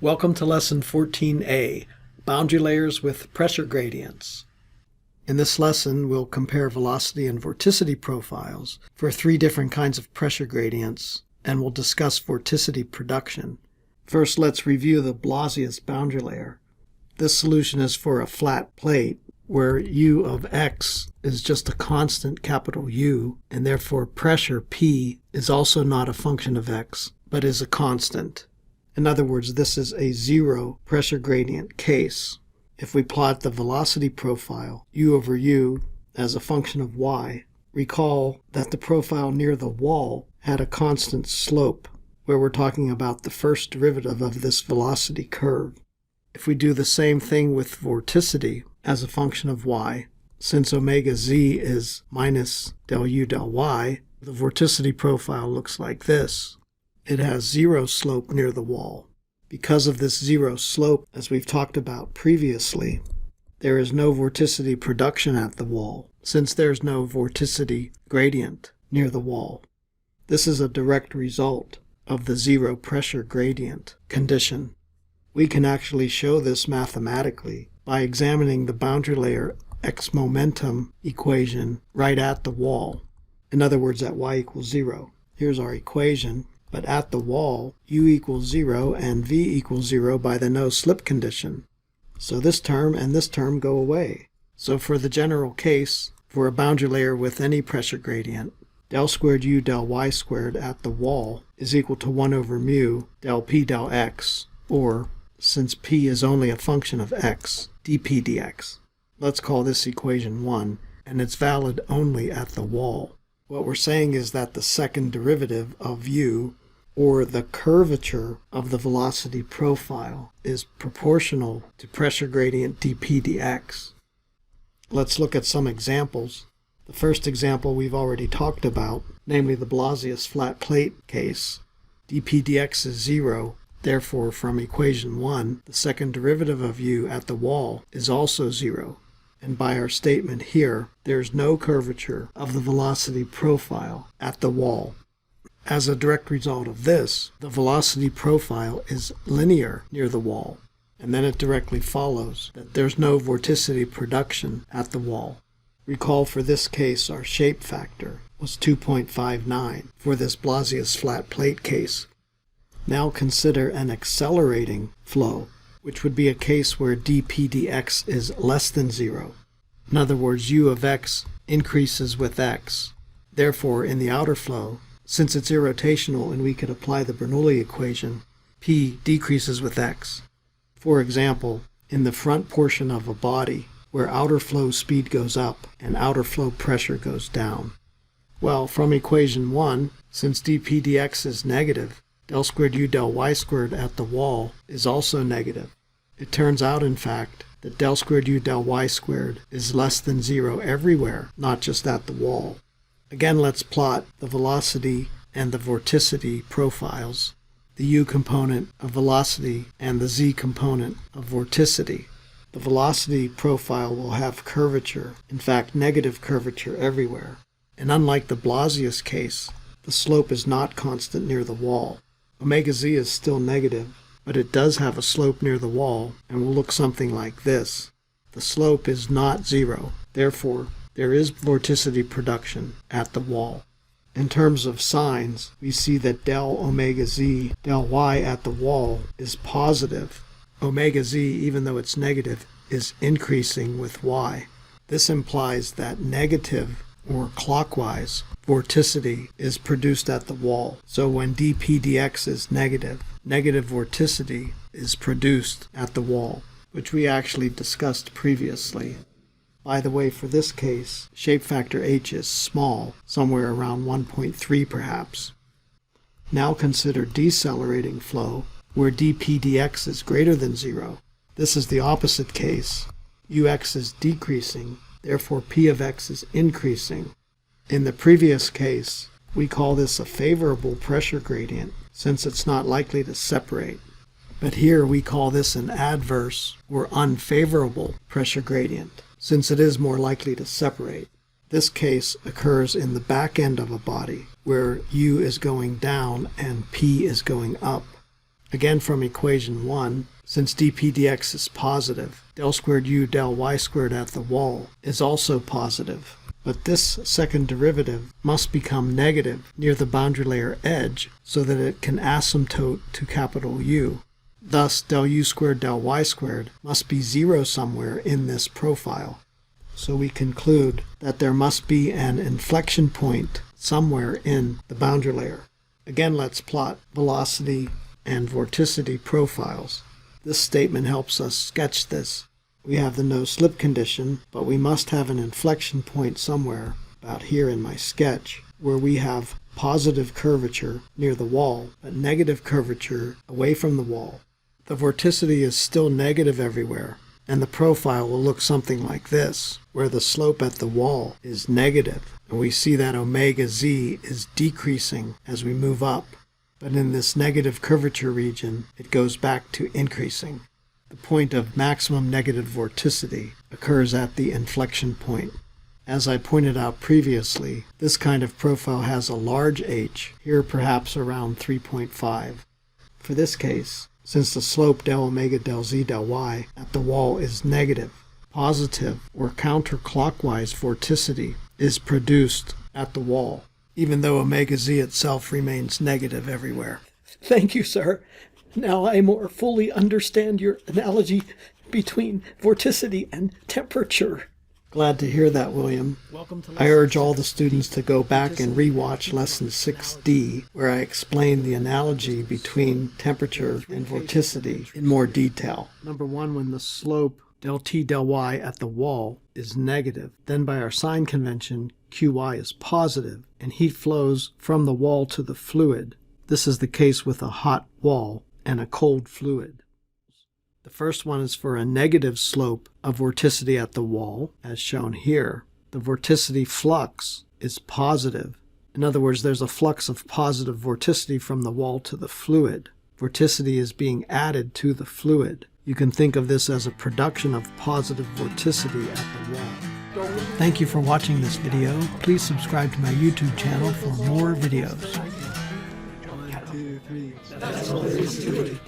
Welcome to Lesson 14a, Boundary Layers with Pressure Gradients. In this lesson, we'll compare velocity and vorticity profiles for three different kinds of pressure gradients, and we'll discuss vorticity production. First, let's review the Blasius boundary layer. This solution is for a flat plate, where u of x is just a constant, capital U, and therefore pressure P is also not a function of x, but is a constant. In other words, this is a zero pressure gradient case. If we plot the velocity profile, u over u, as a function of y, recall that the profile near the wall had a constant slope, where we're talking about the first derivative of this velocity curve. If we do the same thing with vorticity as a function of y, since omega z is minus del u del y, the vorticity profile looks like this. It has zero slope near the wall. Because of this zero slope, as we've talked about previously, there is no vorticity production at the wall, since there's no vorticity gradient near the wall. This is a direct result of the zero pressure gradient condition. We can actually show this mathematically by examining the boundary layer x momentum equation right at the wall. In other words, at y equals 0. Here's our equation. But at the wall, u equals 0 and v equals 0 by the no-slip condition. So this term and this term go away. So for the general case, for a boundary layer with any pressure gradient, del squared u del y squared at the wall is equal to 1 over mu del p del x, or, since p is only a function of x, dp dx. Let's call this equation 1, and it's valid only at the wall. What we're saying is that the second derivative of u, or the curvature of the velocity profile, is proportional to pressure gradient dp dx. Let's look at some examples. The first example we've already talked about, namely the Blasius flat plate case. dp dx is 0, therefore from equation 1, the second derivative of u at the wall is also 0. And by our statement here, there's no curvature of the velocity profile at the wall. As a direct result of this, the velocity profile is linear near the wall, and then it directly follows that there's no vorticity production at the wall. Recall for this case our shape factor was 2.59 for this Blasius flat plate case. Now consider an accelerating flow, which would be a case where dp dx is less than 0. In other words, u of x increases with x. Therefore, in the outer flow, since it's irrotational and we could apply the Bernoulli equation, p decreases with x. For example, in the front portion of a body, where outer flow speed goes up and outer flow pressure goes down. Well, from equation 1, since dp dx is negative, del squared u del y squared at the wall is also negative. It turns out, in fact, that del squared u del y squared is less than 0 everywhere, not just at the wall. Again, let's plot the velocity and the vorticity profiles, the u component of velocity and the z component of vorticity. The velocity profile will have curvature, in fact negative curvature everywhere. And unlike the Blasius case, the slope is not constant near the wall. Omega z is still negative, but it does have a slope near the wall and will look something like this. The slope is not 0, therefore there is vorticity production at the wall. In terms of signs, we see that del omega z del y at the wall is positive. Omega z, even though it's negative, is increasing with y. This implies that negative, or clockwise, vorticity is produced at the wall. So when dp dx is negative, negative vorticity is produced at the wall, which we actually discussed previously. By the way, for this case, shape factor h is small, somewhere around 1.3 perhaps. Now consider decelerating flow, where dp dx is greater than 0. This is the opposite case. ux is decreasing, therefore p of x is increasing. In the previous case, we call this a favorable pressure gradient, since it's not likely to separate. But here we call this an adverse or unfavorable pressure gradient, since it is more likely to separate. This case occurs in the back end of a body, where u is going down and p is going up. Again from equation 1, since dp dx is positive, del squared u del y squared at the wall is also positive. But this second derivative must become negative near the boundary layer edge so that it can asymptote to capital U. Thus, del u squared del y squared must be 0 somewhere in this profile. So we conclude that there must be an inflection point somewhere in the boundary layer. Again, let's plot velocity and vorticity profiles. This statement helps us sketch this. We have the no slip condition, but we must have an inflection point somewhere, about here in my sketch, where we have positive curvature near the wall, but negative curvature away from the wall. The vorticity is still negative everywhere, and the profile will look something like this, where the slope at the wall is negative, and we see that omega z is decreasing as we move up. But in this negative curvature region, it goes back to increasing. The point of maximum negative vorticity occurs at the inflection point. As I pointed out previously, this kind of profile has a large h, here perhaps around 3.5. For this case, since the slope del omega del z del y at the wall is negative, positive or counterclockwise vorticity is produced at the wall, even though omega z itself remains negative everywhere. Thank you, sir. Now I more fully understand your analogy between vorticity and temperature. Glad to hear that, William. I urge all the students to go back and rewatch Lesson 6D, where I explain the analogy between temperature and vorticity in more detail. Number 1, when the slope del t del y at the wall is negative, then by our sign convention, qy is positive, and heat flows from the wall to the fluid. This is the case with a hot wall and a cold fluid. The first one is for a negative slope of vorticity at the wall, as shown here. The vorticity flux is positive. In other words, there's a flux of positive vorticity from the wall to the fluid. Vorticity is being added to the fluid. You can think of this as a production of positive vorticity at the wall. Thank you for watching this video. Please subscribe to my YouTube channel for more videos. 1, 2, 3.